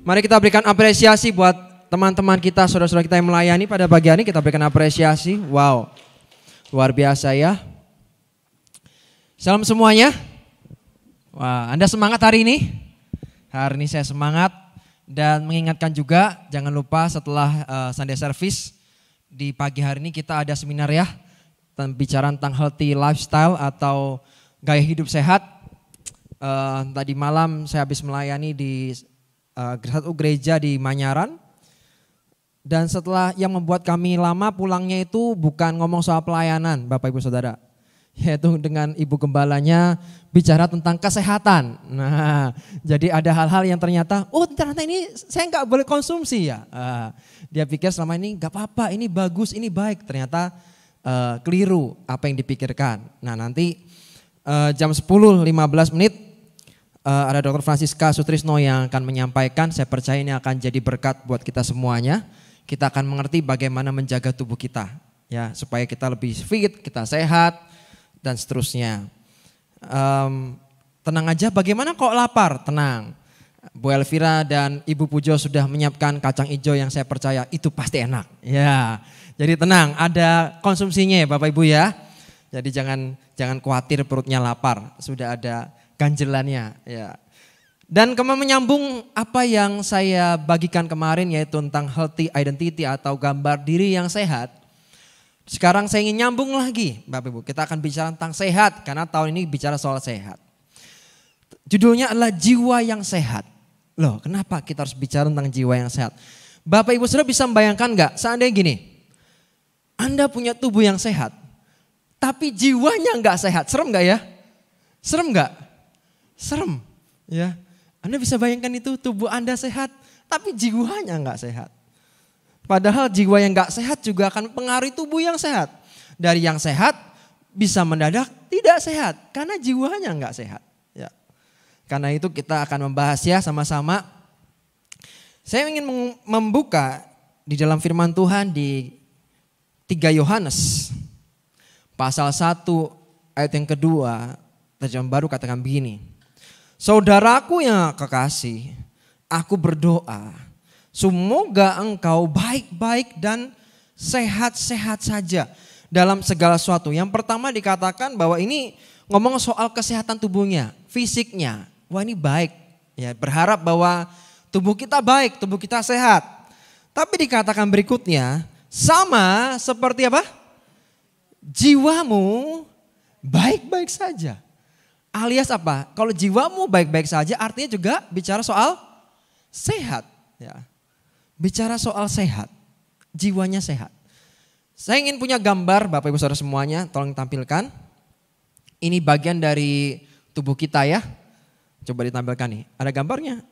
Mari kita berikan apresiasi buat teman-teman kita, saudara-saudara kita yang melayani pada pagi hari ini. Kita berikan apresiasi. Wow, luar biasa ya. Salam semuanya. Wah, Anda semangat hari ini? Hari ini saya semangat dan mengingatkan juga jangan lupa setelah Sunday service di pagi hari ini kita ada seminar ya. Bicara tentang healthy lifestyle atau gaya hidup sehat. Tadi malam saya habis melayani di satu gereja di Manyaran. Dan setelah yang membuat kami lama pulangnya itu bukan ngomong soal pelayanan Bapak Ibu Saudara. Yaitu dengan Ibu Gembalanya bicara tentang kesehatan. Nah, jadi ada hal-hal yang ternyata, oh ternyata ini saya nggak boleh konsumsi ya. Dia pikir selama ini nggak apa-apa, ini bagus, ini baik. Ternyata keliru apa yang dipikirkan. Nah nanti jam 10.15 menit ada Dr. Francisca Sutrisno yang akan menyampaikan. Saya percaya ini akan jadi berkat buat kita semuanya. Kita akan mengerti bagaimana menjaga tubuh kita ya supaya kita lebih fit, kita sehat dan seterusnya. Tenang aja, bagaimana kok lapar? Tenang. Bu Elvira dan Ibu Pujo sudah menyiapkan kacang hijau yang saya percaya itu pasti enak. Ya, jadi tenang, ada konsumsinya ya Bapak Ibu ya. Jadi jangan khawatir perutnya lapar, sudah ada ganjelannya ya. Dan menyambung apa yang saya bagikan kemarin yaitu tentang healthy identity atau gambar diri yang sehat. Sekarang saya ingin nyambung lagi Bapak Ibu, kita akan bicara tentang sehat karena tahun ini bicara soal sehat. Judulnya adalah jiwa yang sehat. Loh kenapa kita harus bicara tentang jiwa yang sehat? Bapak Ibu sudah bisa membayangkan gak seandainya gini, Anda punya tubuh yang sehat tapi jiwanya gak sehat, serem gak ya? Serem gak? Serem ya. Anda bisa bayangkan itu tubuh Anda sehat tapi jiwanya gak sehat. Padahal jiwa yang gak sehat juga akan mempengaruhi tubuh yang sehat. Dari yang sehat bisa mendadak tidak sehat karena jiwanya gak sehat. Ya. Karena itu kita akan membahas ya sama-sama. Saya ingin membuka di dalam firman Tuhan di 3 Yohanes pasal 1 ayat yang kedua, terjemahan baru katakan begini. Saudaraku yang kekasih, aku berdoa semoga engkau baik-baik dan sehat-sehat saja dalam segala sesuatu. Yang pertama dikatakan bahwa ini ngomong soal kesehatan tubuhnya, fisiknya. Wah ini baik, ya berharap bahwa tubuh kita baik, tubuh kita sehat. Tapi dikatakan berikutnya, sama seperti apa? Jiwamu baik-baik saja. Alias apa? Kalau jiwamu baik-baik saja artinya juga bicara soal sehat. Ya. Bicara soal sehat, jiwanya sehat. Saya ingin punya gambar Bapak Ibu Saudara semuanya, tolong tampilkan. Ini bagian dari tubuh kita ya. Coba ditampilkan nih, ada gambarnya.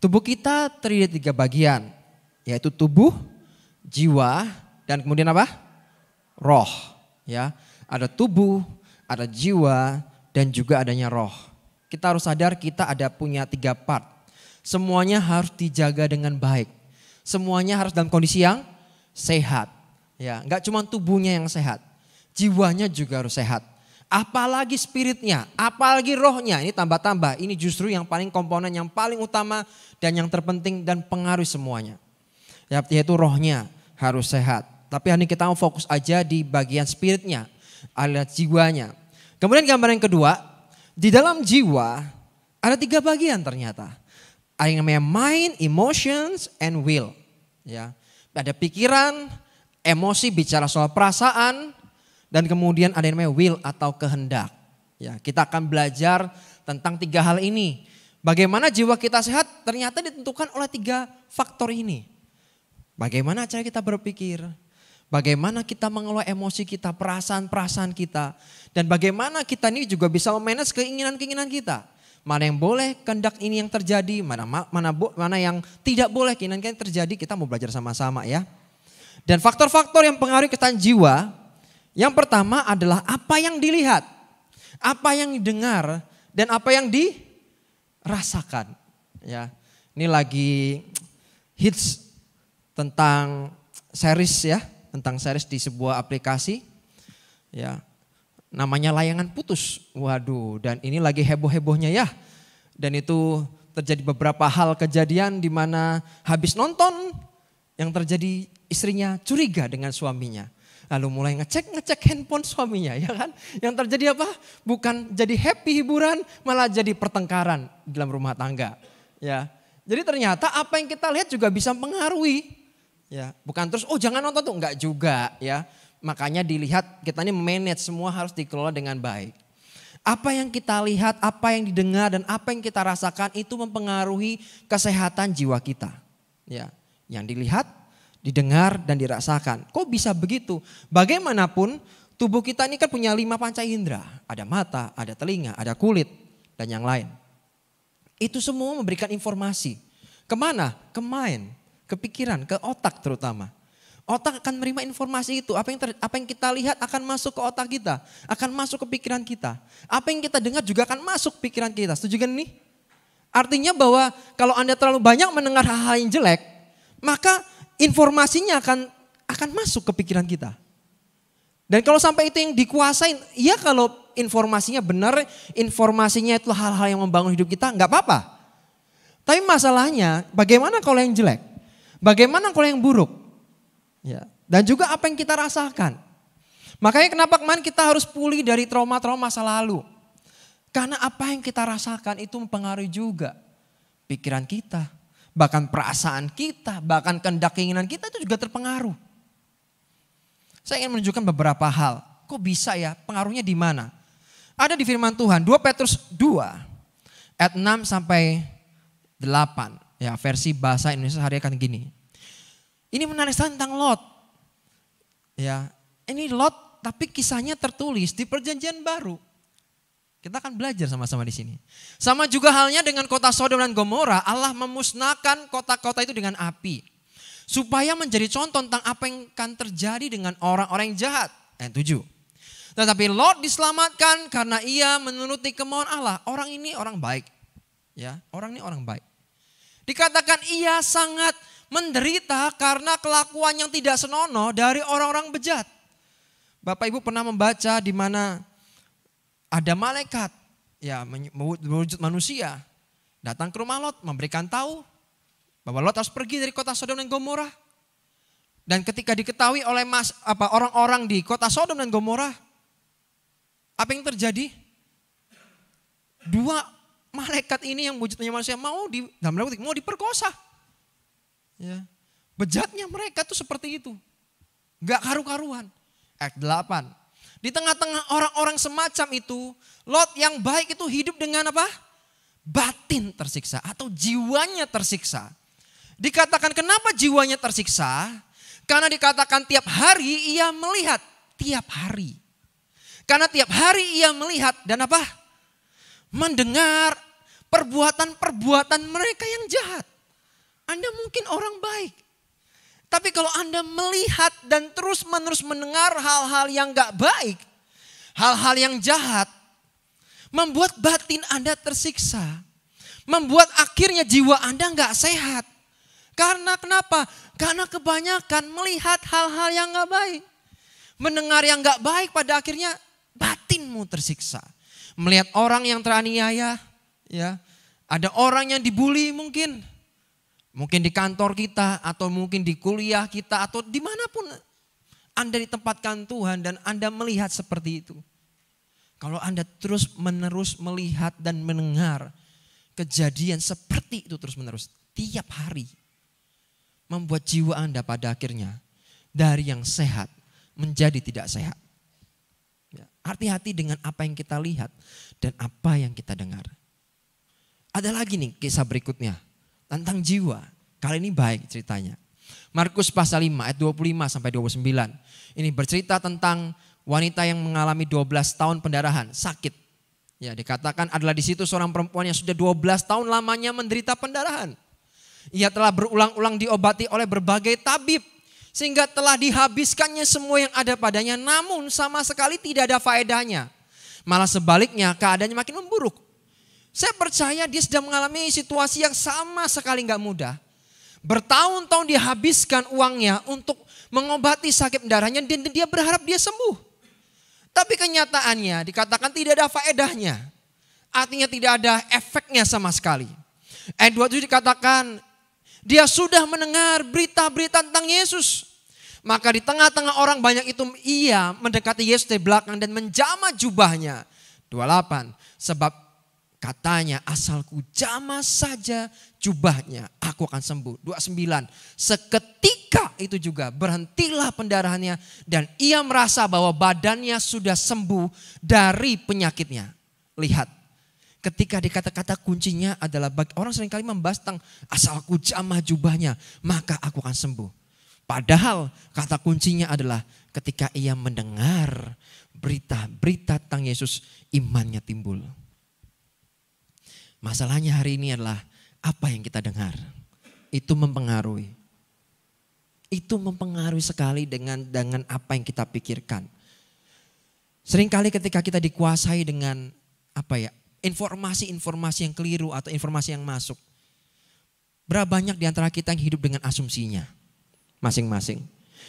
Tubuh kita terdiri dari 3 bagian, yaitu tubuh, jiwa, dan kemudian apa? Roh. Ya, ada tubuh, ada jiwa, dan juga adanya roh. Kita harus sadar kita ada punya 3 part. Semuanya harus dijaga dengan baik. Semuanya harus dalam kondisi yang sehat. Ya, enggak cuma tubuhnya yang sehat, jiwanya juga harus sehat. Apalagi spiritnya, apalagi rohnya, ini tambah-tambah. Ini justru yang paling komponen yang paling utama dan yang terpenting dan pengaruh semuanya. Yaitu rohnya harus sehat. Tapi hari ini kita mau fokus aja di bagian spiritnya, alias jiwanya. Kemudian gambar yang kedua, di dalam jiwa ada 3 bagian ternyata. Ada yang namanya mind, emotions, and will. Ya, ada pikiran, emosi bicara soal perasaan, dan kemudian ada yang namanya will atau kehendak. Ya, kita akan belajar tentang 3 hal ini. Bagaimana jiwa kita sehat ternyata ditentukan oleh 3 faktor ini. Bagaimana cara kita berpikir, bagaimana kita mengelola emosi kita, perasaan-perasaan kita. Dan bagaimana kita ini juga bisa memanage keinginan-keinginan kita. Mana yang boleh kehendak ini yang terjadi, mana yang tidak boleh keinginan yang terjadi, kita mau belajar sama-sama ya. Dan faktor-faktor yang pengaruhi kesehatan jiwa, yang pertama adalah apa yang dilihat, apa yang didengar, dan apa yang dirasakan. Ya, ini lagi hits tentang series ya, tentang series di sebuah aplikasi. Ya, namanya Layangan Putus. Waduh, dan ini lagi heboh-hebohnya ya. Dan itu terjadi beberapa hal kejadian di mana habis nonton yang terjadi istrinya curiga dengan suaminya. Lalu mulai ngecek handphone suaminya, ya kan? Yang terjadi apa? Bukan jadi happy hiburan, malah jadi pertengkaran dalam rumah tangga. Ya, jadi ternyata apa yang kita lihat juga bisa mempengaruhi. Ya, bukan terus jangan nonton tuh, enggak juga ya. Makanya dilihat kita ini manage semua harus dikelola dengan baik. Apa yang kita lihat, apa yang didengar dan apa yang kita rasakan itu mempengaruhi kesehatan jiwa kita. Ya, yang dilihat, didengar dan dirasakan. Kok bisa begitu? Bagaimanapun tubuh kita ini kan punya 5 panca indera. Ada mata, ada telinga, ada kulit dan yang lain. Itu semua memberikan informasi. Kemana? Ke mind, ke pikiran, ke otak terutama. Otak akan menerima informasi itu. Apa yang kita lihat akan masuk ke otak kita. Akan masuk ke pikiran kita. Apa yang kita dengar juga akan masuk pikiran kita. Setuju kan ini? Artinya bahwa kalau Anda terlalu banyak mendengar hal-hal yang jelek, maka informasinya akan masuk ke pikiran kita. Dan kalau sampai itu yang dikuasain, ya kalau informasinya benar, informasinya itu hal-hal yang membangun hidup kita, nggak apa-apa. Tapi masalahnya, bagaimana kalau yang jelek? Bagaimana kalau yang buruk? Ya, dan juga apa yang kita rasakan. Makanya kenapa kemarin kita harus pulih dari trauma-trauma masa lalu. Karena apa yang kita rasakan itu mempengaruhi juga pikiran kita. Bahkan perasaan kita, bahkan kehendak keinginan kita itu juga terpengaruh. Saya ingin menunjukkan beberapa hal. Kok bisa ya, pengaruhnya di mana? Ada di firman Tuhan, 2 Petrus 2 ayat 6 sampai 8. Ya, versi bahasa Indonesia hari akan gini. Ini menarik tentang Lot. Ya, ini Lot tapi kisahnya tertulis di Perjanjian Baru. Kita akan belajar sama-sama di sini. Sama juga halnya dengan kota Sodom dan Gomora, Allah memusnahkan kota-kota itu dengan api. Supaya menjadi contoh tentang apa yang akan terjadi dengan orang-orang yang jahat. Ayat 7. Tetapi Lot diselamatkan karena ia menuruti kemauan Allah. Orang ini orang baik. Ya, orang ini orang baik. Dikatakan ia sangat menderita karena kelakuan yang tidak senonoh dari orang-orang bejat. Bapak Ibu pernah membaca di mana ada malaikat ya berwujud manusia datang ke rumah Lot memberikan tahu bahwa Lot harus pergi dari kota Sodom dan Gomora. Dan ketika diketahui oleh orang-orang di kota Sodom dan Gomora, apa yang terjadi? 2 malaikat ini yang wujudnya manusia mau diperkosa. Ya. Bejatnya mereka tuh seperti itu. Gak karu-karuan. Ayat 8. Di tengah-tengah orang-orang semacam itu, Lot yang baik itu hidup dengan apa? Batin tersiksa atau jiwanya tersiksa. Dikatakan kenapa jiwanya tersiksa? Karena dikatakan tiap hari ia melihat. Tiap hari. Karena tiap hari ia melihat dan apa? Mendengar perbuatan-perbuatan mereka yang jahat. Anda mungkin orang baik. Tapi kalau Anda melihat dan terus-menerus mendengar hal-hal yang gak baik. Hal-hal yang jahat. Membuat batin Anda tersiksa. Membuat akhirnya jiwa Anda gak sehat. Karena kenapa? Karena kebanyakan melihat hal-hal yang gak baik. Mendengar yang gak baik pada akhirnya batinmu tersiksa. Melihat orang yang teraniaya. Ya, ada orang yang dibully mungkin. Mungkin di kantor kita atau mungkin di kuliah kita atau dimanapun Anda ditempatkan Tuhan dan Anda melihat seperti itu. Kalau Anda terus menerus melihat dan mendengar kejadian seperti itu terus menerus tiap hari. Membuat jiwa Anda pada akhirnya dari yang sehat menjadi tidak sehat. Ya, hati-hati dengan apa yang kita lihat dan apa yang kita dengar. Ada lagi nih kisah berikutnya. Tentang jiwa. Kali ini baik ceritanya. Markus pasal 5 ayat 25 sampai 29. Ini bercerita tentang wanita yang mengalami 12 tahun pendarahan, sakit. Ya, dikatakan adalah di situ seorang perempuan yang sudah 12 tahun lamanya menderita pendarahan. Ia telah berulang-ulang diobati oleh berbagai tabib. Sehingga telah dihabiskannya semua yang ada padanya. Namun sama sekali tidak ada faedahnya. Malah sebaliknya keadaannya makin memburuk. Saya percaya dia sedang mengalami situasi yang sama sekali gak mudah. Bertahun-tahun dihabiskan uangnya untuk mengobati sakit pendarahannya dan dia berharap dia sembuh. Tapi kenyataannya dikatakan tidak ada faedahnya. Artinya tidak ada efeknya sama sekali. Ayat 27 dikatakan, dia sudah mendengar berita-berita tentang Yesus. Maka di tengah-tengah orang banyak itu ia mendekati Yesus dari belakang dan menjamah jubahnya. 28, sebab katanya asalku jamah saja jubahnya aku akan sembuh. 29, seketika itu juga berhentilah pendarahannya dan ia merasa bahwa badannya sudah sembuh dari penyakitnya. Lihat, ketika dikata-kata kuncinya adalah orang seringkali membahas tentang asalku jamah jubahnya maka aku akan sembuh. Padahal kata kuncinya adalah ketika ia mendengar berita-berita tentang Yesus, imannya timbul. Masalahnya hari ini adalah apa yang kita dengar. Itu mempengaruhi. Itu mempengaruhi sekali dengan apa yang kita pikirkan. Seringkali ketika kita dikuasai dengan informasi-informasi yang keliru atau informasi yang masuk. Berapa banyak di antara kita yang hidup dengan asumsinya masing-masing.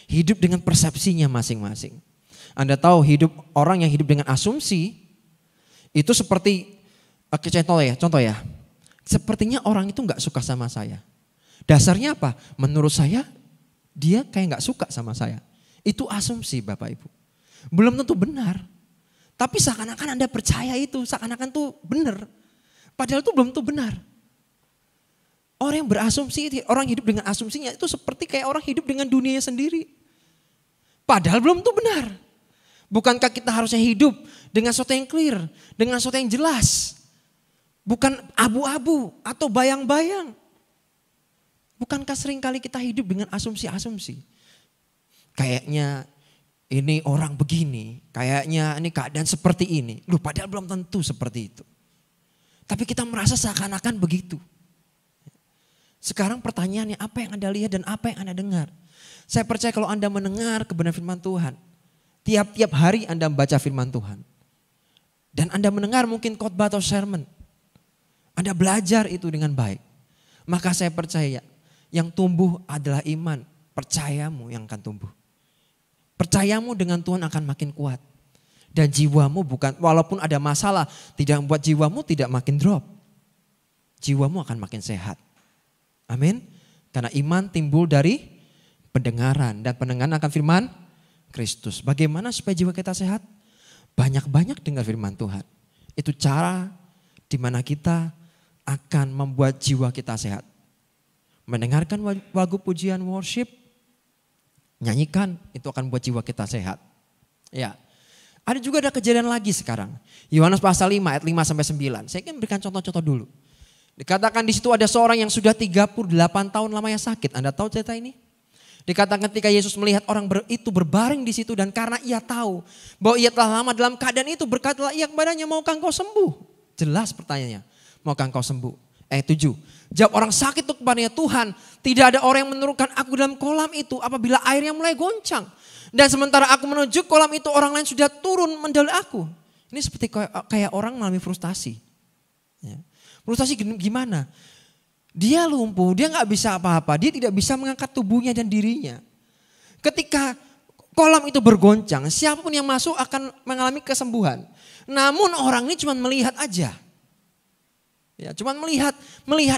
Hidup dengan persepsinya masing-masing. Anda tahu orang yang hidup dengan asumsi itu seperti, contoh ya. Sepertinya orang itu gak suka sama saya. Dasarnya apa? Menurut saya dia kayak gak suka sama saya. Itu asumsi Bapak Ibu. Belum tentu benar. Tapi seakan-akan Anda percaya itu, seakan-akan itu benar. Padahal itu belum tentu benar. Orang yang berasumsi, orang hidup dengan asumsinya itu seperti kayak orang hidup dengan dunianya sendiri. Padahal belum tentu benar. Bukankah kita harusnya hidup dengan sesuatu yang clear, dengan sesuatu yang jelas. Bukan abu-abu atau bayang-bayang. Bukankah seringkali kita hidup dengan asumsi-asumsi. Kayaknya ini orang begini, kayaknya ini keadaan seperti ini. Loh, padahal belum tentu seperti itu. Tapi kita merasa seakan-akan begitu. Sekarang pertanyaannya apa yang Anda lihat dan apa yang Anda dengar. Saya percaya kalau Anda mendengar kebenaran firman Tuhan. Tiap-tiap hari Anda membaca firman Tuhan. Dan Anda mendengar mungkin khotbah atau sermon. Anda belajar itu dengan baik. Maka saya percaya yang tumbuh adalah iman. Percayamu yang akan tumbuh. Percayamu dengan Tuhan akan makin kuat. Dan jiwamu walaupun ada masalah, tidak membuat jiwamu tidak makin drop. Jiwamu akan makin sehat. Amin. Karena iman timbul dari pendengaran. Dan pendengaran akan firman Kristus. Bagaimana supaya jiwa kita sehat? Banyak-banyak dengar firman Tuhan. Itu cara di mana kita akan membuat jiwa kita sehat. Mendengarkan lagu pujian worship, nyanyikan, itu akan membuat jiwa kita sehat. Ya. Ada juga kejadian lagi sekarang. Yohanes pasal 5 ayat 5 sampai 9. Saya ingin berikan contoh-contoh dulu. Dikatakan di situ ada seorang yang sudah 38 tahun lamanya sakit. Anda tahu cerita ini? Dikatakan ketika Yesus melihat orang itu berbaring di situ dan karena ia tahu bahwa ia telah lama dalam keadaan itu, berkatalah ia kepadanya, maukah engkau sembuh? Jelas pertanyaannya, maukah engkau sembuh? Ayat 7, jawab orang sakit itu kepadanya, Tuhan, tidak ada orang yang menurunkan aku dalam kolam itu apabila airnya mulai goncang. Dan sementara aku menuju kolam itu, orang lain sudah turun mendahului aku. Ini seperti kayak orang mengalami frustasi. Ya. Frustasi gimana? Dia lumpuh, dia gak bisa apa-apa. Dia tidak bisa mengangkat tubuhnya dan dirinya. Ketika kolam itu bergoncang, siapapun yang masuk akan mengalami kesembuhan. Namun orang ini cuma melihat aja. Ya, cuma melihat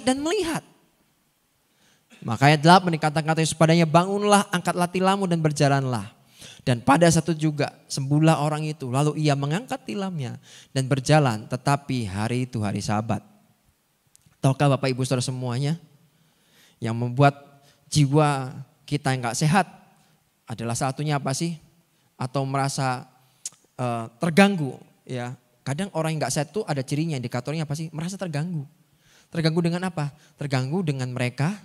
dan melihat. Makanya 8 dikatakan Yesus padanya, bangunlah, angkatlah tilammu dan berjalanlah. Dan pada satu juga sembuhlah orang itu. Lalu ia mengangkat tilamnya dan berjalan. Tetapi hari itu hari Sabat. Tahukah Bapak Ibu Saudara semuanya, yang membuat jiwa kita yang gak sehat adalah satunya apa sih? Atau merasa terganggu. Ya, kadang orang yang gak sehat itu ada cirinya, indikatornya apa sih? Merasa terganggu. Terganggu dengan apa? Terganggu dengan mereka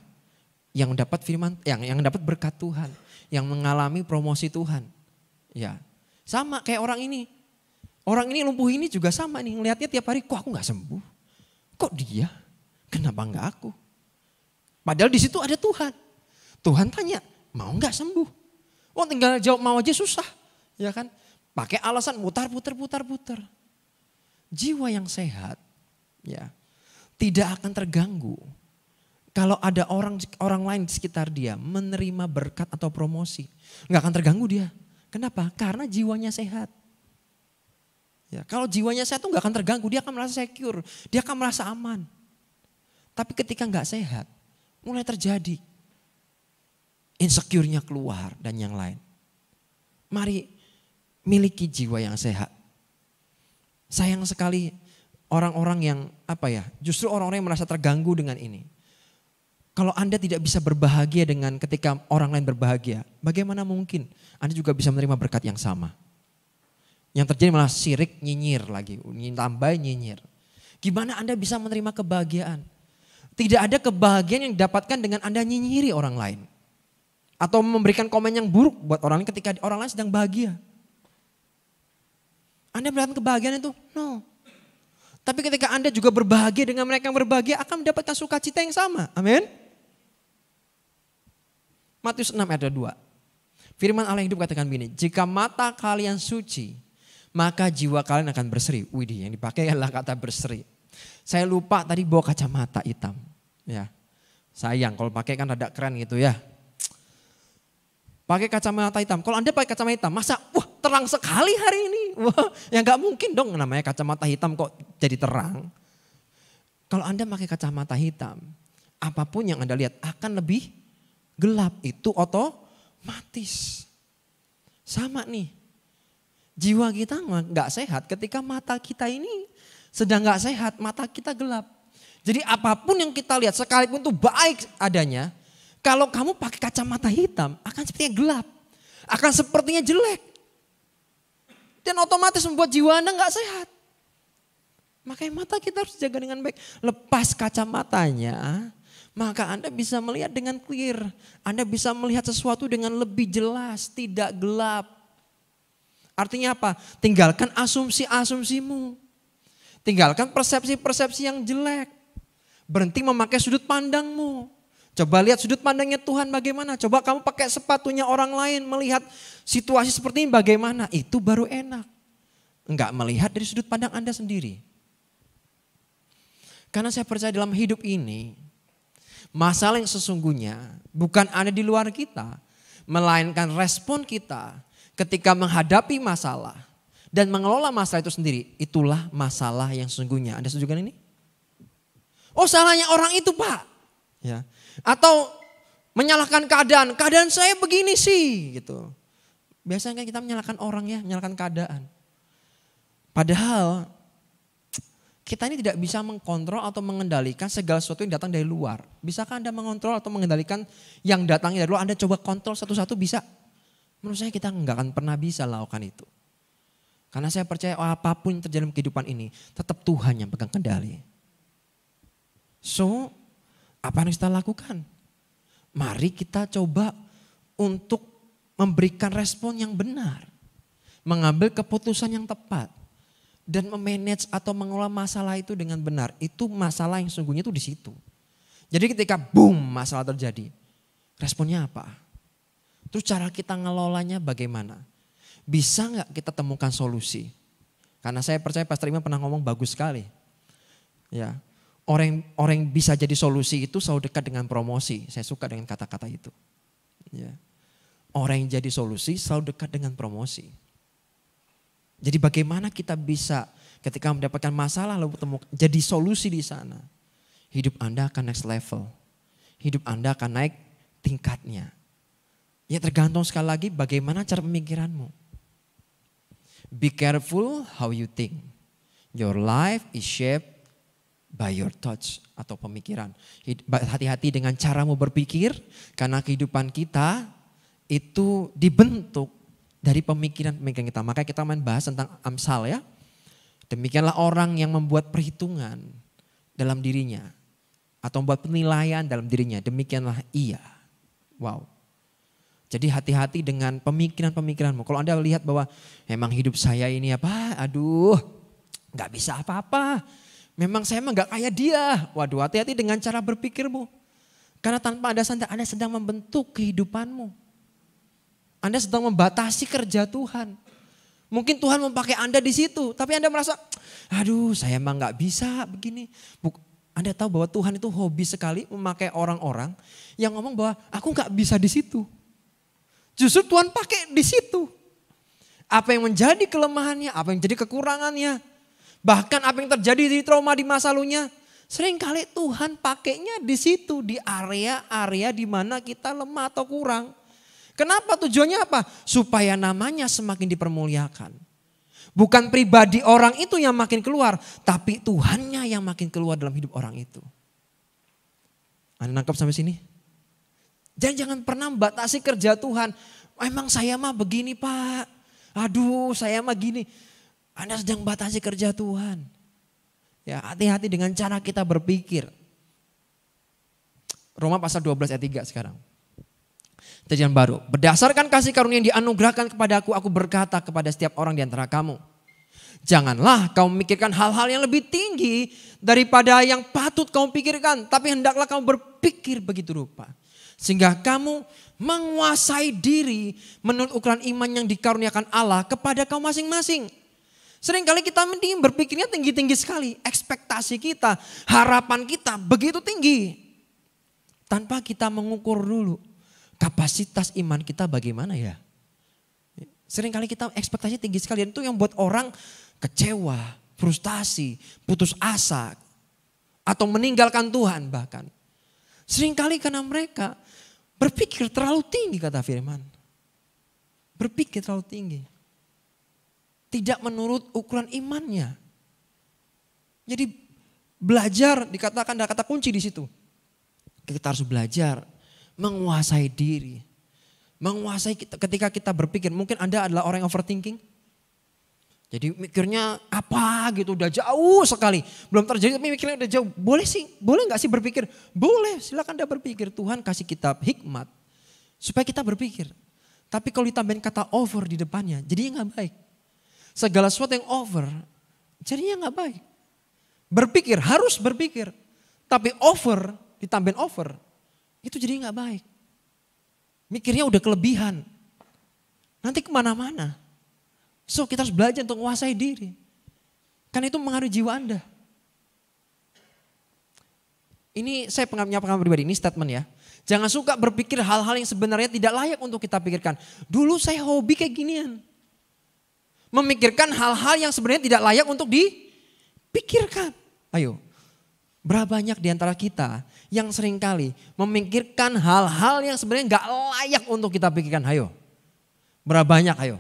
yang dapat firman, yang dapat berkat Tuhan, yang mengalami promosi Tuhan. Ya, sama kayak orang ini. Orang ini lumpuh ini juga sama nih, ngelihatnya tiap hari, kok aku gak sembuh? Kok dia? Kenapa enggak aku? Padahal di situ ada Tuhan. Tuhan tanya, mau enggak sembuh? Oh, tinggal jawab mau aja susah. Ya kan? Pakai alasan putar. Jiwa yang sehat ya tidak akan terganggu kalau ada orang lain di sekitar dia menerima berkat atau promosi. Enggak akan terganggu dia. Kenapa? Karena jiwanya sehat. Ya, kalau jiwanya sehat tuh enggak akan terganggu, dia akan merasa secure, dia akan merasa aman. Tapi ketika nggak sehat, mulai terjadi. Insecure-nya keluar dan yang lain. Mari miliki jiwa yang sehat. Sayang sekali orang-orang yang justru orang-orang yang merasa terganggu dengan ini. Kalau Anda tidak bisa berbahagia dengan ketika orang lain berbahagia, bagaimana mungkin Anda juga bisa menerima berkat yang sama? Yang terjadi malah sirik, nyinyir lagi, tambah nyinyir. Gimana Anda bisa menerima kebahagiaan? Tidak ada kebahagiaan yang didapatkan dengan Anda nyinyiri orang lain. Atau memberikan komen yang buruk buat orang lain ketika orang lain sedang bahagia. Anda melihat kebahagiaan itu? No. Tapi ketika Anda juga berbahagia dengan mereka yang berbahagia akan mendapatkan sukacita yang sama. Amin. Matius 6 ayat 2. Firman Allah yang hidup katakan begini. Jika mata kalian suci, maka jiwa kalian akan berseri. Widih, yang dipakai adalah kata berseri. Saya lupa tadi bawa kacamata hitam. Ya, sayang kalau pakai kan rada keren gitu ya. Pakai kacamata hitam. Kalau Anda pakai kacamata hitam, masa terang sekali hari ini. Wah, ya nggak mungkin dong namanya kacamata hitam kok jadi terang. Kalau Anda pakai kacamata hitam, apapun yang Anda lihat akan lebih gelap. Itu otomatis. Sama nih. Jiwa kita nggak sehat ketika mata kita ini sedang nggak sehat, mata kita gelap. Jadi apapun yang kita lihat sekalipun itu baik adanya, kalau kamu pakai kacamata hitam akan sepertinya gelap, akan sepertinya jelek. Dan otomatis membuat jiwa Anda nggak sehat. Makanya mata kita harus jaga dengan baik. Lepas kacamatanya, maka Anda bisa melihat dengan clear. Anda bisa melihat sesuatu dengan lebih jelas, tidak gelap. Artinya apa? Tinggalkan asumsi-asumsimu. Tinggalkan persepsi-persepsi yang jelek. Berhenti memakai sudut pandangmu. Coba lihat sudut pandangnya Tuhan bagaimana. Coba kamu pakai sepatunya orang lain melihat situasi seperti ini bagaimana. Itu baru enak. Enggak melihat dari sudut pandang Anda sendiri. Karena saya percaya dalam hidup ini, masalah yang sesungguhnya bukan ada di luar kita. Melainkan respon kita ketika menghadapi masalah dan mengelola masalah itu sendiri. Itulah masalah yang sesungguhnya. Anda setuju kan ini? Oh, salahnya orang itu, Pak. Ya. Atau menyalahkan keadaan saya begini sih gitu. Biasanya kita menyalahkan orang ya, menyalahkan keadaan. Padahal kita ini tidak bisa mengkontrol atau mengendalikan segala sesuatu yang datang dari luar. Bisakah Anda mengontrol atau mengendalikan yang datangnya dari luar? Anda coba kontrol satu-satu bisa? Menurut saya kita nggak akan pernah bisa lakukan itu. Karena saya percaya apapun yang terjadi dalam kehidupan ini, tetap Tuhan yang pegang kendali. So, apa yang kita lakukan? Mari kita coba untuk memberikan respon yang benar. Mengambil keputusan yang tepat. Dan memanage atau mengelola masalah itu dengan benar. Itu masalah yang sungguhnya itu di situ. Jadi ketika boom masalah terjadi. Responnya apa? Terus cara kita ngelolanya bagaimana? Bisa gak kita temukan solusi? Karena saya percaya Pastor Iman pernah ngomong bagus sekali. Ya. Orang yang bisa jadi solusi itu selalu dekat dengan promosi. Saya suka dengan kata-kata itu. Ya. Orang yang jadi solusi selalu dekat dengan promosi. Jadi bagaimana kita bisa ketika mendapatkan masalah lalu jadi solusi di sana. Hidup Anda akan next level. Hidup Anda akan naik tingkatnya. Ya tergantung sekali lagi bagaimana cara pemikiranmu. Be careful how you think. Your life is shaped by your thoughts atau pemikiran. Hati-hati dengan caramu berpikir karena kehidupan kita itu dibentuk dari pemikiran-pemikiran kita. Makanya kita main bahas tentang Amsal ya. Demikianlah orang yang membuat perhitungan dalam dirinya atau membuat penilaian dalam dirinya. Demikianlah ia. Wow. Jadi hati-hati dengan pemikiran-pemikiranmu. Kalau Anda lihat bahwa memang hidup saya ini gak bisa apa-apa. Memang saya gak kayak dia. Waduh, hati-hati dengan cara berpikirmu. Karena tanpa Anda sadar, Anda sedang membentuk kehidupanmu. Anda sedang membatasi kerja Tuhan. Mungkin Tuhan memakai Anda di situ. Tapi Anda merasa, saya emang gak bisa begini. Anda tahu bahwa Tuhan itu hobi sekali memakai orang-orang yang ngomong bahwa aku gak bisa di situ. Justru Tuhan pakai di situ. Apa yang menjadi kelemahannya, apa yang menjadi kekurangannya. Bahkan apa yang terjadi di trauma di masa lalunya. Seringkali Tuhan pakainya di situ, di area-area di mana kita lemah atau kurang. Kenapa? Tujuannya apa? Supaya namanya semakin dipermuliakan. Bukan pribadi orang itu yang makin keluar, tapi Tuhannya yang makin keluar dalam hidup orang itu. Anda nangkap sampai sini? Jangan pernah batasi kerja Tuhan. Emang saya mah begini Pak. Aduh saya mah gini. Anda sedang batasi kerja Tuhan. Ya, hati-hati dengan cara kita berpikir. Roma pasal 12 ayat 3 sekarang. Perjanjian baru. Berdasarkan kasih karunia yang dianugerahkan kepadaku, aku berkata kepada setiap orang di antara kamu. Janganlah kau memikirkan hal-hal yang lebih tinggi daripada yang patut kau pikirkan. Tapi hendaklah kamu berpikir begitu rupa. Sehingga kamu menguasai diri menurut ukuran iman yang dikaruniakan Allah kepada kaum masing-masing. Seringkali kita ingin berpikirnya tinggi-tinggi sekali. Ekspektasi kita, harapan kita begitu tinggi. Tanpa kita mengukur dulu kapasitas iman kita bagaimana ya. Seringkali kita ekspektasi tinggi sekali. Dan itu yang buat orang kecewa, frustasi, putus asa. Atau meninggalkan Tuhan bahkan. Seringkali karena mereka berpikir terlalu tinggi kata firman. Berpikir terlalu tinggi. Tidak menurut ukuran imannya. Jadi belajar dikatakan ada kata kunci di situ. Kita harus belajar menguasai diri. Menguasai ketika kita berpikir. Mungkin Anda adalah orang yang overthinking. Jadi mikirnya apa gitu udah jauh sekali. Belum terjadi tapi mikirnya udah jauh. Boleh gak sih berpikir? Boleh, silakan Anda berpikir. Tuhan kasih kita hikmat supaya kita berpikir. Tapi kalau ditambahin kata over di depannya jadinya gak baik. Segala sesuatu yang over jadinya gak baik. Berpikir, harus berpikir. Tapi over, ditambahin over, itu jadi gak baik. Mikirnya udah kelebihan. Nanti kemana-mana. So kita harus belajar untuk menguasai diri. Karena itu mengaruhi jiwa Anda. Ini saya punya pengalaman pribadi, ini statement ya. Jangan suka berpikir hal-hal yang sebenarnya tidak layak untuk kita pikirkan. Dulu saya hobi kayak ginian. Memikirkan hal-hal yang sebenarnya tidak layak untuk dipikirkan. Ayo, berapa banyak di antara kita yang seringkali memikirkan hal-hal yang sebenarnya gak layak untuk kita pikirkan. Ayo, berapa banyak ayo.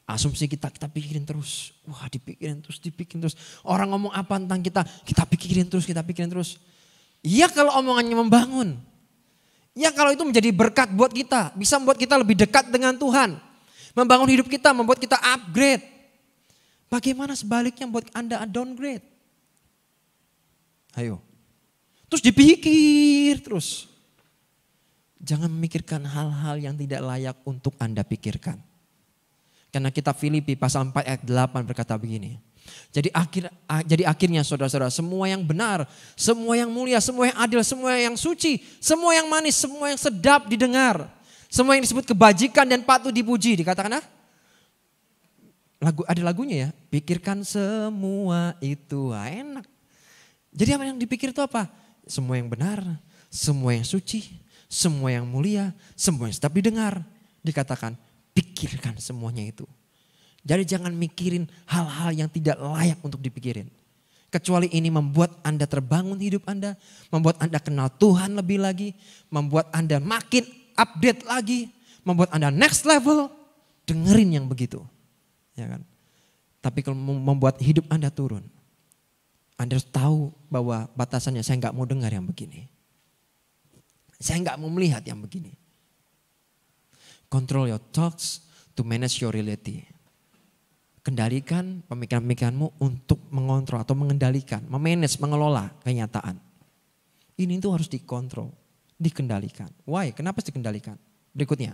Asumsi kita pikirin terus. Wah dipikirin terus. Orang ngomong apa tentang kita pikirin terus. Iya kalau omongannya membangun. Iya kalau itu menjadi berkat buat kita. Bisa membuat kita lebih dekat dengan Tuhan. Membangun hidup kita, membuat kita upgrade. Bagaimana sebaliknya buat Anda downgrade? Ayo. Terus dipikir terus. Jangan memikirkan hal-hal yang tidak layak untuk Anda pikirkan. Karena kitab Filipi pasal 4 ayat 8 berkata begini. Jadi akhirnya saudara-saudara, semua yang benar, semua yang mulia, semua yang adil, semua yang suci, semua yang manis, semua yang sedap didengar. Semua yang disebut kebajikan dan patut dipuji. Dikatakan ada lagunya ya. Pikirkan semua itu. Enak. Jadi apa yang dipikir itu apa? Semua yang benar. Semua yang suci. Semua yang mulia. Semua yang sedap didengar. Dikatakan pikirkan semuanya itu. Jadi jangan mikirin hal-hal yang tidak layak untuk dipikirin. Kecuali ini membuat Anda terbangun hidup Anda. Membuat Anda kenal Tuhan lebih lagi. Membuat Anda makin update lagi, membuat Anda next level, dengerin yang begitu. Ya kan? Tapi kalau membuat hidup Anda turun, Anda harus tahu bahwa batasannya saya nggak mau dengar yang begini. Saya nggak mau melihat yang begini. Control your thoughts to manage your reality. Kendalikan pemikiran-pemikiranmu untuk mengontrol atau mengendalikan, memanage, mengelola kenyataan. Ini tuh harus dikontrol. Dikendalikan. Why? Kenapa dikendalikan? Berikutnya.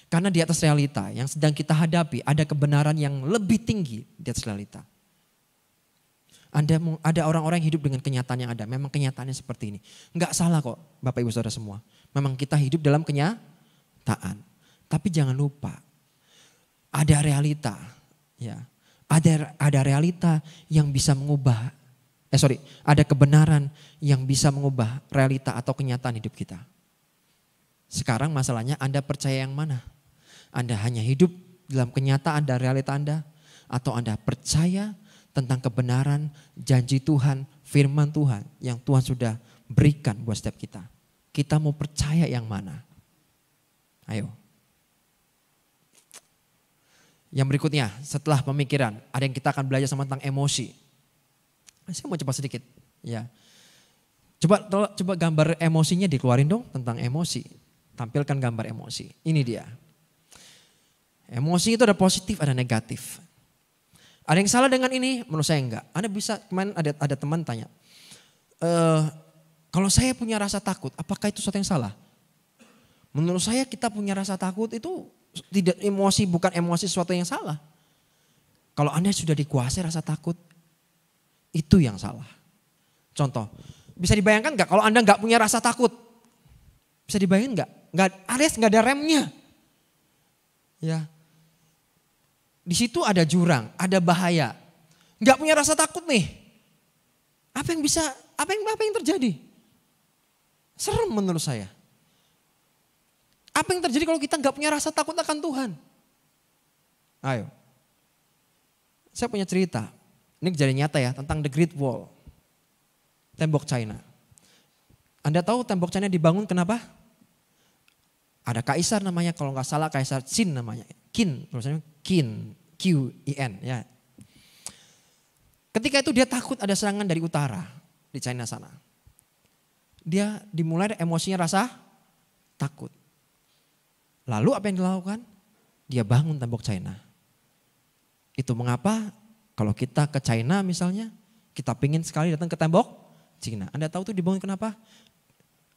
Karena di atas realita yang sedang kita hadapi ada kebenaran yang lebih tinggi di atas realita. Ada orang-orang yang hidup dengan kenyataan yang ada. Memang kenyataannya seperti ini. Enggak salah kok Bapak Ibu Saudara semua. Memang kita hidup dalam kenyataan. Tapi jangan lupa ada realita. Ya, ada realita yang bisa mengubah ada kebenaran yang bisa mengubah realita atau kenyataan hidup kita. Sekarang masalahnya Anda percaya yang mana? Anda hanya hidup dalam kenyataan dan realita Anda? Atau Anda percaya tentang kebenaran, janji Tuhan, firman Tuhan yang Tuhan sudah berikan buat setiap kita. Kita mau percaya yang mana? Ayo. Yang berikutnya setelah pemikiran, ada yang kita akan belajar sama tentang emosi. Saya mau cepat sedikit. Ya. Coba gambar emosinya dikeluarin dong tentang emosi. Tampilkan gambar emosi. Ini dia. Emosi itu ada positif, ada negatif. Ada yang salah dengan ini? Menurut saya enggak. Anda bisa, kemarin ada teman tanya, kalau saya punya rasa takut, apakah itu sesuatu yang salah? Menurut saya kita punya rasa takut itu tidak emosi, bukan emosi sesuatu yang salah. Kalau Anda sudah dikuasai rasa takut, itu yang salah. Contoh, bisa dibayangkan enggak kalau Anda enggak punya rasa takut? Bisa dibayangkan enggak? Alias enggak ada remnya. Ya. Di situ ada jurang, ada bahaya. Enggak punya rasa takut nih. Apa yang terjadi? Serem menurut saya. Apa yang terjadi kalau kita enggak punya rasa takut akan Tuhan? Ayo. Saya punya cerita. Ini kejadian nyata ya tentang The Great Wall. Tembok China. Anda tahu tembok China dibangun kenapa? Ada kaisar namanya, kalau nggak salah kaisar Qin namanya. Qin, tulisannya Qin, Q-I-N ya. Ketika itu dia takut ada serangan dari utara di China sana. Dia dimulai emosinya rasa takut. Lalu apa yang dilakukan? Dia bangun tembok China. Itu mengapa kalau kita ke China misalnya, kita pingin sekali datang ke tembok China. Anda tahu itu dibangun kenapa?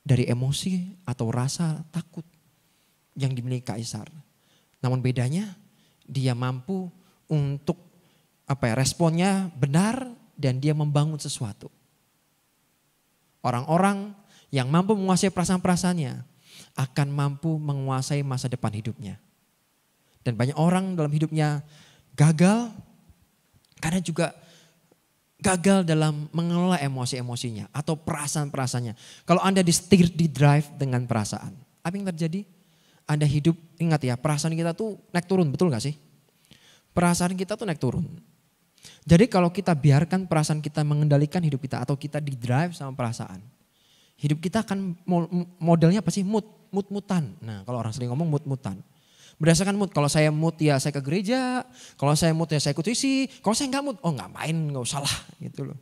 Dari emosi atau rasa takut yang dimiliki kaisar. Namun bedanya dia mampu untuk responnya benar dan dia membangun sesuatu. Orang-orang yang mampu menguasai perasaan-perasaannya akan mampu menguasai masa depan hidupnya. Dan banyak orang dalam hidupnya gagal karena juga gagal dalam mengelola emosi-emosinya atau perasaan-perasaannya. Kalau Anda di-steer, di-drive dengan perasaan, apa yang terjadi? Anda hidup, ingat ya, perasaan kita tuh naik turun, betul gak sih? Perasaan kita tuh naik turun. Jadi kalau kita biarkan perasaan kita mengendalikan hidup kita atau kita di-drive sama perasaan, hidup kita akan modelnya apa sih? Mood-mutan. Nah kalau orang sering ngomong mood-mutan. Berdasarkan mood, kalau saya mood ya saya ke gereja, kalau saya mood ya saya ikut isi, kalau saya enggak mood, oh ngapain, enggak usah lah gitu loh.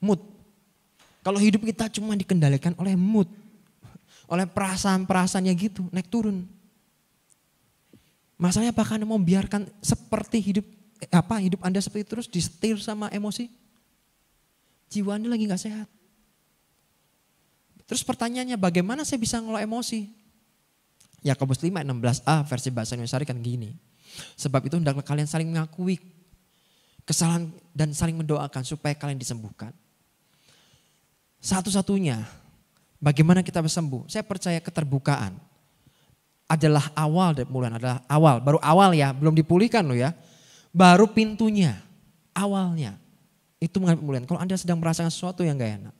Mood. Kalau hidup kita cuma dikendalikan oleh mood, oleh perasaan-perasaannya gitu, naik turun. Masalahnya apakah Anda mau biarkan seperti hidup Anda seperti terus disetir sama emosi? Jiwa Anda lagi gak sehat. Terus pertanyaannya bagaimana saya bisa ngelola emosi? Yakobus 5 ayat 16a versi bahasa Indonesia kan gini. Sebab itu hendaklah kalian saling mengakui kesalahan dan saling mendoakan supaya kalian disembuhkan. Satu-satunya bagaimana kita bersembuh? Saya percaya keterbukaan adalah awal dari pemulihan, baru awal ya, belum dipulihkan loh ya. Baru pintunya, awalnya. Itu mengalami pemulihan. Kalau Anda sedang merasakan sesuatu yang gak enak.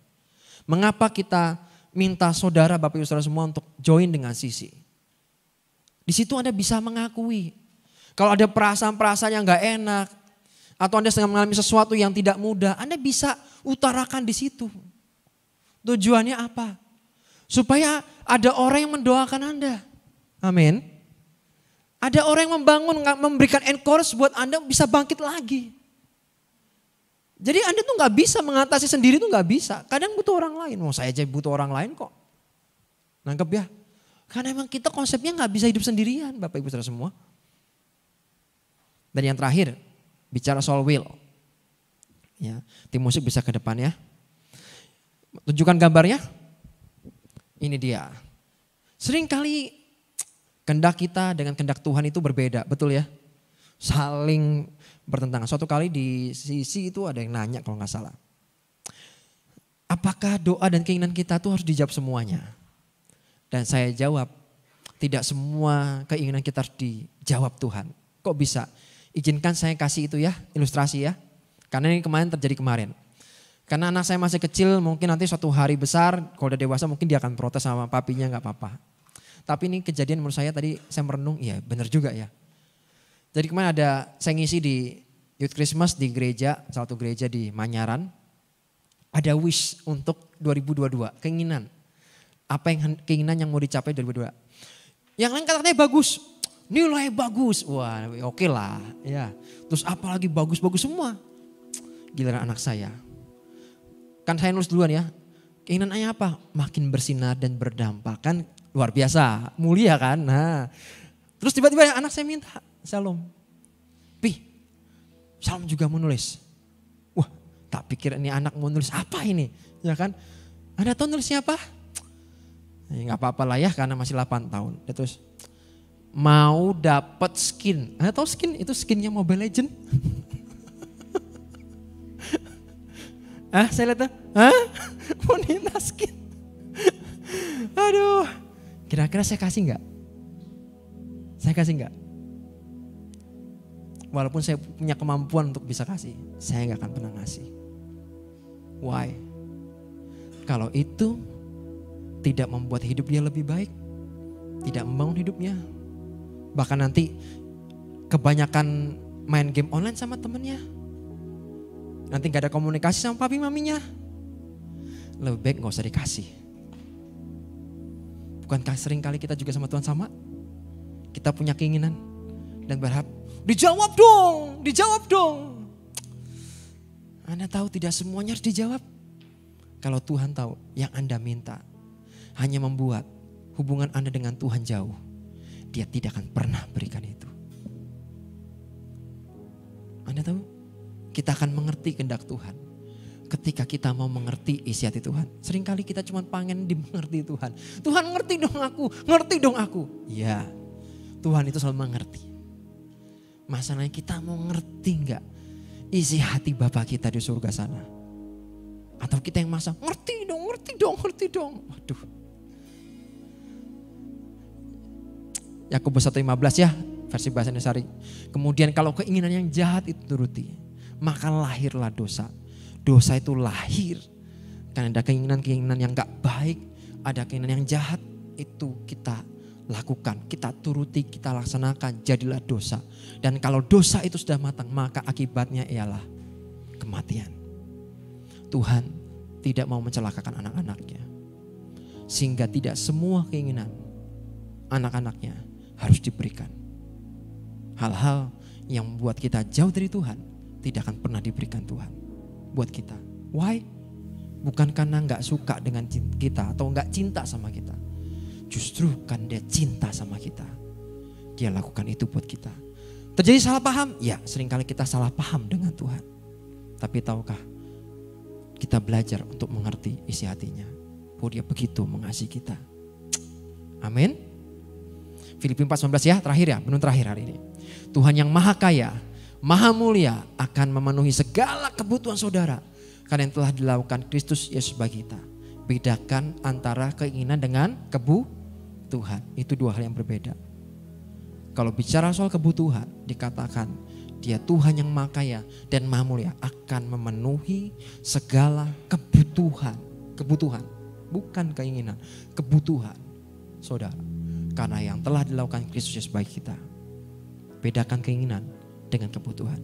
Mengapa kita minta saudara, Bapak Ibu Saudara semua untuk join dengan Sisi? Di situ Anda bisa mengakui. Kalau ada perasaan-perasaan yang gak enak. Atau Anda sedang mengalami sesuatu yang tidak mudah. Anda bisa utarakan di situ. Tujuannya apa? Supaya ada orang yang mendoakan Anda. Amin. Ada orang yang membangun, memberikan encourage buat Anda bisa bangkit lagi. Jadi Anda tuh gak bisa mengatasi sendiri tuh gak bisa. Kadang butuh orang lain. Saya aja butuh orang lain kok. Nangkep ya? Karena emang kita konsepnya gak bisa hidup sendirian Bapak Ibu Saudara semua. Dan yang terakhir, bicara soal will. Ya, tim musik bisa ke depan ya. Tunjukkan gambarnya. Ini dia. Seringkali kehendak kita dengan kehendak Tuhan itu berbeda, betul ya? Saling bertentangan. Suatu kali di Sisi itu ada yang nanya kalau gak salah. Apakah doa dan keinginan kita tuh harus dijawab semuanya? Dan saya jawab, tidak semua keinginan kita harus dijawab Tuhan. Kok bisa? Izinkan saya kasih itu ya, ilustrasi ya. Karena ini terjadi kemarin. Karena anak saya masih kecil, mungkin nanti suatu hari besar, kalau udah dewasa mungkin dia akan protes sama papinya, gak apa-apa. Tapi ini kejadian menurut saya tadi saya merenung, iya benar juga ya. Jadi kemarin saya ngisi di Youth Christmas di gereja, salah satu gereja di Manyaran. Ada wish untuk 2022, keinginan. Apa yang keinginan yang mau dicapai 2022. Yang lain katanya bagus, nilai bagus. Wah oke lah ya. Terus apalagi bagus-bagus semua. Giliran anak saya. Kan saya nulis duluan ya. Keinginannya apa? Makin bersinar dan berdampak. Kan luar biasa, mulia kan. Nah, terus tiba-tiba anak saya minta, Shalom. Shalom juga mau nulis. Wah, tak pikir ini anak mau nulis apa ini. Ya kan? Anda tahu nulisnya apa? Ya gak apa-apa lah ya karena masih 8 tahun. Ya, terus mau dapat skin. Anda tahu skin? Itu skinnya Mobile Legend. Saya lihat, mau minta skin. Aduh, kira-kira saya kasih gak? Saya kasih gak? Walaupun saya punya kemampuan untuk bisa kasih, saya gak akan pernah ngasih. Why? Kalau itu tidak membuat hidup dia lebih baik, tidak membangun hidupnya, bahkan nanti kebanyakan main game online sama temennya, nanti gak ada komunikasi sama papi maminya, lebih baik gak usah dikasih. Bukankah sering kali kita juga sama Tuhan sama? Kita punya keinginan dan berharap, dijawab dong. Anda tahu tidak semuanya harus dijawab. Kalau Tuhan tahu yang Anda minta hanya membuat hubungan Anda dengan Tuhan jauh, Dia tidak akan pernah berikan itu. Anda tahu, kita akan mengerti kehendak Tuhan ketika kita mau mengerti isi hati Tuhan. Seringkali kita cuma pengen dimengerti Tuhan. Tuhan ngerti dong aku. Ya, Tuhan itu selalu mengerti. Masalahnya kita mau ngerti gak isi hati Bapa kita di surga sana? Atau kita yang masa ngerti dong. Waduh. Yakobus 1:15 ya, versi bahasa Indonesia. Kemudian kalau keinginan yang jahat itu turuti, maka lahirlah dosa. Dosa itu lahir karena ada keinginan-keinginan yang gak baik, ada keinginan yang jahat, itu kita lakukan, kita turuti, kita laksanakan, jadilah dosa. Dan kalau dosa itu sudah matang, maka akibatnya ialah kematian. Tuhan tidak mau mencelakakan anak-anaknya, sehingga tidak semua keinginan anak-anaknya harus diberikan. Hal-hal yang membuat kita jauh dari Tuhan tidak akan pernah diberikan Tuhan buat kita. Why? Bukan karena gak suka dengan kita atau gak cinta sama kita. Justru kan Dia cinta sama kita, Dia lakukan itu buat kita. Terjadi salah paham? Ya, seringkali kita salah paham dengan Tuhan. Tapi tahukah, kita belajar untuk mengerti isi hatinya, bahwa Dia begitu mengasihi kita. Amin. Filipi 4:19 ya, terakhir ya, benung terakhir hari ini. Tuhan yang maha kaya, maha mulia akan memenuhi segala kebutuhan saudara, karena yang telah dilakukan Kristus Yesus bagi kita. Bedakan antara keinginan dengan kebutuhan. Itu dua hal yang berbeda. Kalau bicara soal kebutuhan, dikatakan Dia Tuhan yang maha kaya dan maha mulia akan memenuhi segala kebutuhan. Kebutuhan, bukan keinginan, kebutuhan saudara. Karena yang telah dilakukan Kristus Yesus bagi kita. Bedakan keinginan dengan kebutuhan.